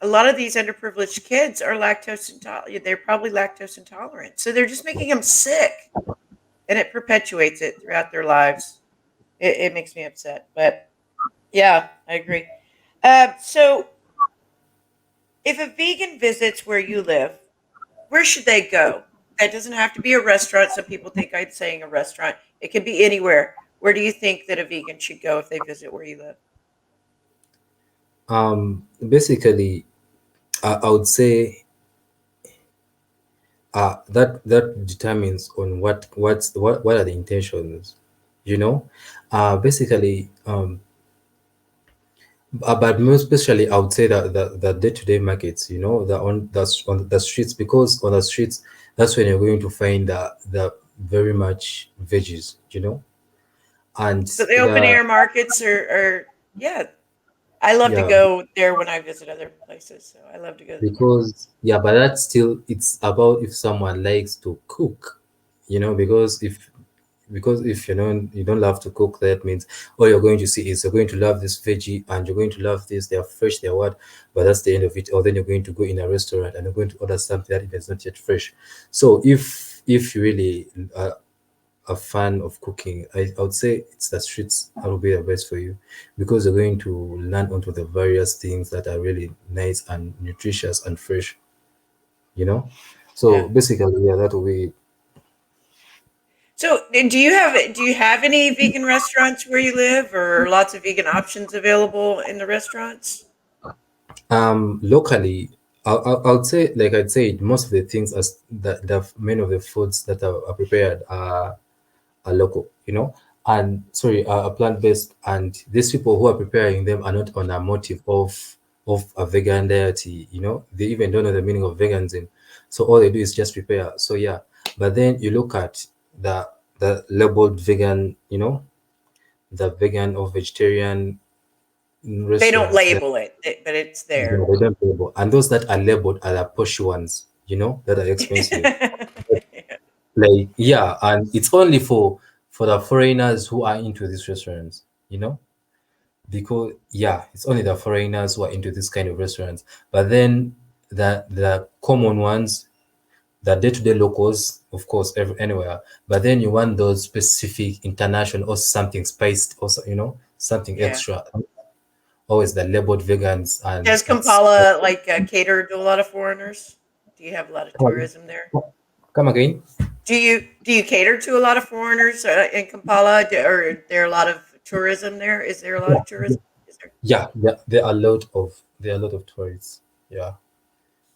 a lot of these underprivileged kids are lactose intolerant. They're probably lactose intolerant. So they're just making them sick, and it perpetuates it throughout their lives. It makes me upset. But yeah, I agree. So if a vegan visits where you live, where should they go? That doesn't have to be a restaurant. Some people think I'm saying a restaurant. It could be anywhere. Where do you think that a vegan should go if they visit where you live? Basically, I would say that determines on what are the intentions, you know. Basically, but most especially, I would say that the day-to-day markets, on the streets, because on the streets, that's when you're going to find the very much veggies, and So the open the air markets are yeah. I love to yeah, go there when I visit other places. So I love to go to the markets. because yeah, but that's still, it's about if someone likes to cook, because if you don't love to cook, that means all you're going to see is you're going to love this veggie and you're going to love this, they're fresh, they're what, but that's the end of it. Or then you're going to go in a restaurant and you're going to order something that is not yet fresh. So if you really are a fan of cooking, I would say it's the streets that will be the best for you, because you're going to learn onto the various things that are really nice and nutritious and fresh, you know. So Yeah. basically, yeah, that will be. So do you have any vegan restaurants where you live, or lots of vegan options available in the restaurants? Locally, I'd say, like I'd say, most of the things, as the many of the foods that are prepared are local, and sorry, are plant based, and these people who are preparing them are not on a motive of a vegan deity, they even don't know the meaning of veganism, so all they do is just prepare. So yeah, but then you look at the labeled vegan, the vegan or vegetarian They don't restaurants. label it, but it's No, there. they don't label. And those that are labeled are the posh ones, that are expensive. Like, yeah, and it's only for the foreigners who are into these restaurants, because yeah, it's only the foreigners who are into this kind of restaurants. But then the common ones, the day-to-day locals, of course, anywhere. But then you want those specific international or something spiced, also, something Yeah. extra. Always the labeled vegans, and Does it's. Kampala cater to a lot of foreigners? Do you have a lot of tourism there? Come again? Do you cater to a lot of foreigners in Kampala? Or are there a lot of tourism there? Is there a lot Yeah, of tourism? Is there? yeah, yeah. There are a lot of tourists. Yeah,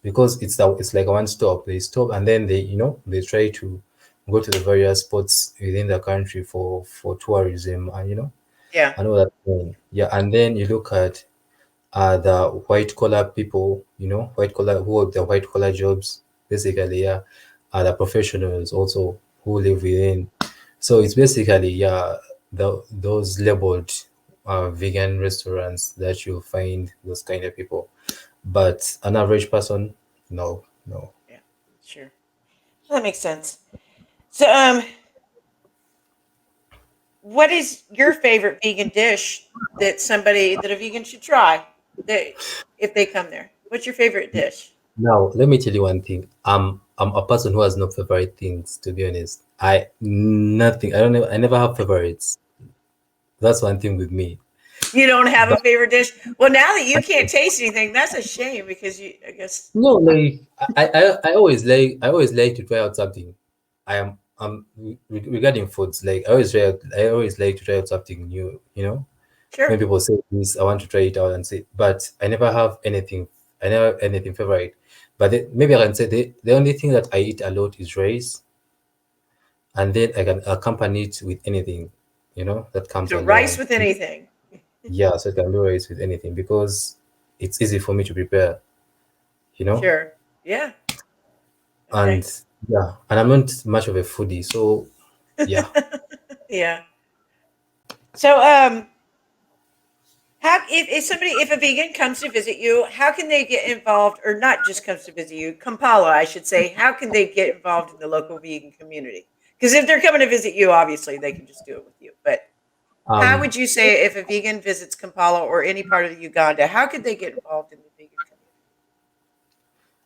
because it's like a one stop. They stop and then they try to go to the various spots within the country for tourism, and Yeah, and all that thing. Yeah, and then you look at the white collar people, white collar who have the white collar jobs, basically, yeah, are the professionals also who live within. So it's basically, yeah, those labeled vegan restaurants that you find those kind of people. But an average person, no, no. yeah, sure. That makes sense. So, what is your favorite vegan dish that a vegan should try that if they come there? What's your favorite dish? Now, let me tell you one thing. I'm a person who has no favorite things, to be honest. I don't know, I never have favorites. That's one thing with me. You don't have a But favorite dish? Well, now that you can't taste anything, that's a shame because I guess. no, like I always like to try out something. Regarding foods, like I always like to try out something new, when Sure. people say this, I want to try it out and see, but I never have anything favorite. But maybe I can say the only thing that I eat a lot is rice, and then I can accompany it with anything, that comes So rice along. with anything. Yeah, so it can be rice with anything because it's easy for me to prepare, you know. Sure. Yeah. And Okay. yeah, and I'm not much of a foodie, so yeah. Yeah. So, how if a vegan comes to visit you, how can they get involved, or not just comes to visit you, Kampala, I should say, how can they get involved in the local vegan community? Because if they're coming to visit you, obviously they can just do it with you. But how Um, would you say if a vegan visits Kampala or any part of Uganda, how could they get involved in the vegan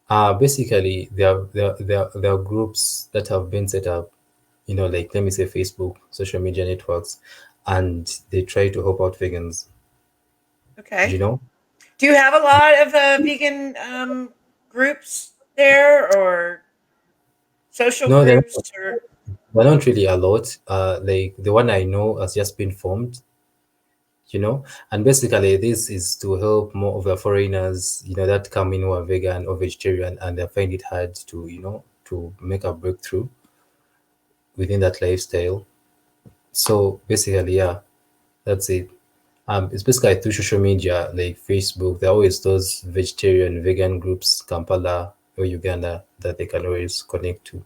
community? Basically, there are groups that have been set up, like let me say Facebook, social media networks, and they try to help out vegans. You Okay. know, Do you have a lot of vegan groups there or social no, groups or? they're not really a lot. Like the one I know has just been formed. And basically this is to help more of the foreigners, that come in who are vegan or vegetarian and they find it hard to make a breakthrough within that lifestyle. So basically, yeah, that's it. It's basically through social media like Facebook. There are always those vegetarian vegan groups, Kampala or Uganda, that they can always connect to.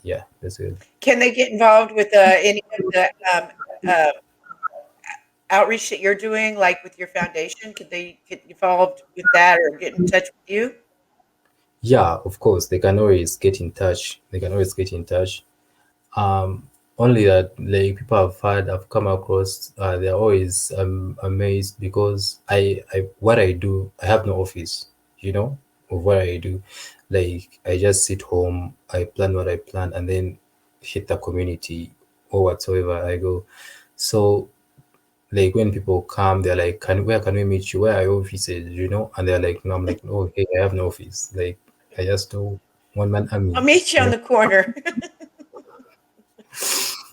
Yeah, that's it. Can they get involved with any of the uh, outreach that you're doing, like with your foundation? Could they get involved with that or get in touch with you? Yeah, of course, they can always get in touch. They can always get in touch. Only that like people I've come across, they're always amazed because I what I do, I have no office, of what I do. Like I just sit home, I plan what I plan, and then hit the community or whatsoever I go. So like when people come, they're like, "Can where can we meet you? Where are your offices?" And they're like, "No," I'm like, "Oh, hey, I have no office. Like I just do one man I'll army." meet you You on know. the corner.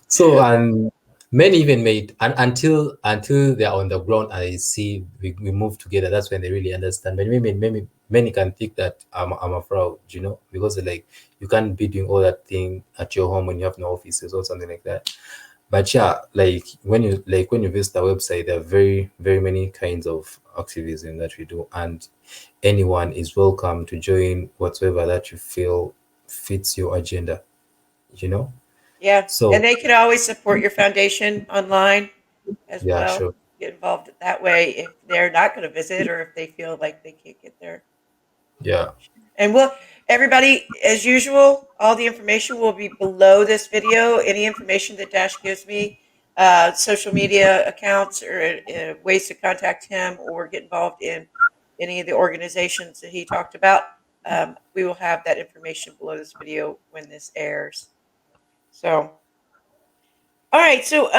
So and many even made and until they're on the ground and they see we move together, that's when they really understand. But many can think that I'm a fraud, because they're like you can't be doing all that thing at your home when you have no offices or something like that. But yeah, like when you visit the website, there are very, very many kinds of activism that we do, and anyone is welcome to join whatsoever that you feel fits your agenda, you know? Yeah, and So they can always support your foundation online as yeah, well. sure. Get involved that way if they're not going to visit or if they feel like they can't get there. Yeah. And we'll, everybody, as usual, all the information will be below this video. Any information that Dash gives me, social media accounts or ways to contact him or get involved in any of the organizations that he talked about, we will have that information below this video when this airs. So, all right. So,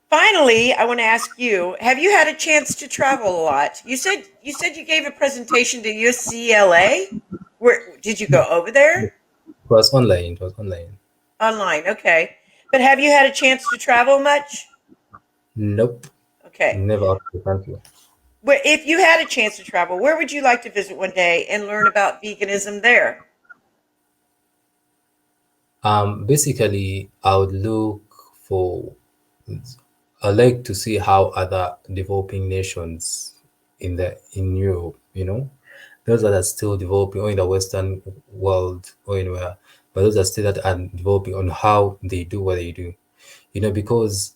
finally, I want to ask you: have you had a chance to travel a lot? You said you gave a presentation to UCLA. Where did you go over there? It was online. It was online. Online, okay. But have you had a chance to travel much? Nope. Okay. Never out of the country. Where, if you had a chance to travel, where would you like to visit one day and learn about veganism there? Basically, I would look for. I like to see how other developing nations in Europe, those that are still developing, or in the Western world, or anywhere, but those are still that are developing on how they do what they do, because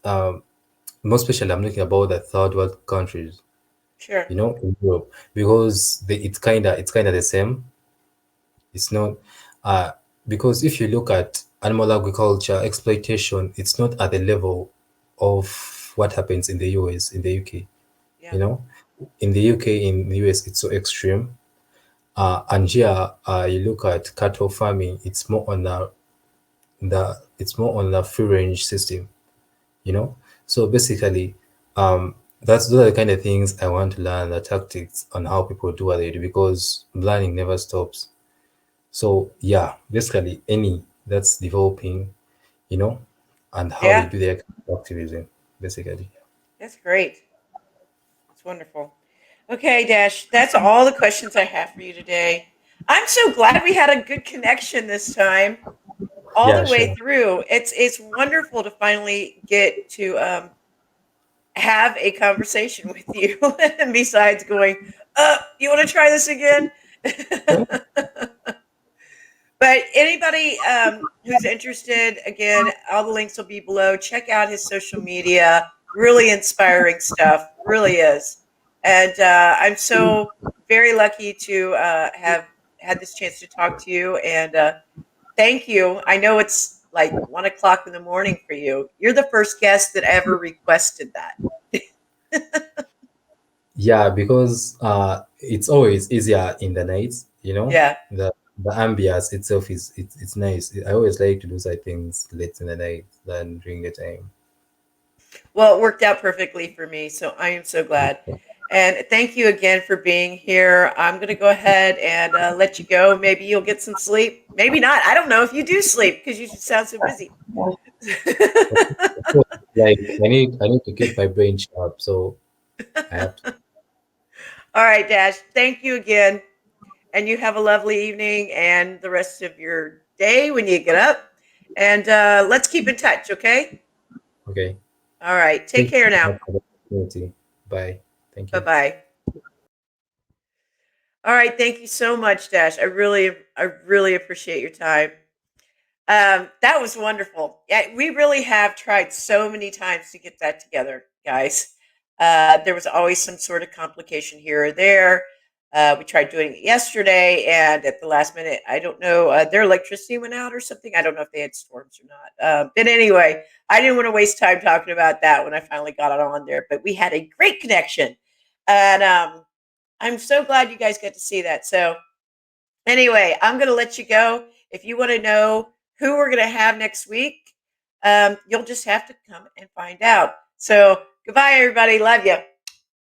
most especially I'm looking about the third world countries, Sure. in Europe, because it's kind of the same. It's not, uh, because if you look at animal agriculture exploitation, it's not at the level of what happens in the US, in the UK. Yeah. You know, in the UK, in the US, it's so extreme. And here, you look at cattle farming, it's more on the free range system. So basically, those are the kind of things I want to learn, the tactics on how people do what they do, because learning never stops. So yeah, basically any that's developing, you know, and how they Yeah. do their activism, basically. That's great. That's wonderful. Okay, Dash, that's all the questions I have for you today. I'm so glad we had a good connection this time, all Yeah, the way sure. through. It's wonderful to finally get to have a conversation with you. Besides going, you want to try this again? But anybody who's interested, again, all the links will be below. Check out his social media. Really inspiring stuff. Really is. And I'm so very lucky to have had this chance to talk to you. And thank you. I know it's like 1 o'clock in the morning for you. You're the first guest that ever requested that. Yeah, because it's always easier in the night, Yeah. the the ambience itself is it's nice. I always like to do such things late in the night than during the time. Well, it worked out perfectly for me, so I am so glad. And thank you again for being here. I'm going to go ahead and let you go. Maybe you'll get some sleep. Maybe not. I don't know if you do sleep because you sound so busy. Like I need to keep my brain sharp, so I have to. All right, Dash. Thank you again. And you have a lovely evening and the rest of your day when you get up. And let's keep in touch, okay? Okay. All right. Take Thank you care so now. much for the opportunity. Bye. Thank Bye you. bye. All right. Thank you so much, Dash. I really appreciate your time. That was wonderful. Yeah, we really have tried so many times to get that together, guys. There was always some sort of complication here or there. We tried doing it yesterday, and at the last minute, I don't know, their electricity went out or something. I don't know if they had storms or not. But anyway, I didn't want to waste time talking about that when I finally got it on there. But we had a great connection, and I'm so glad you guys got to see that. So anyway, I'm going to let you go. If you want to know who we're going to have next week, you'll just have to come and find out. So goodbye, everybody. Love you.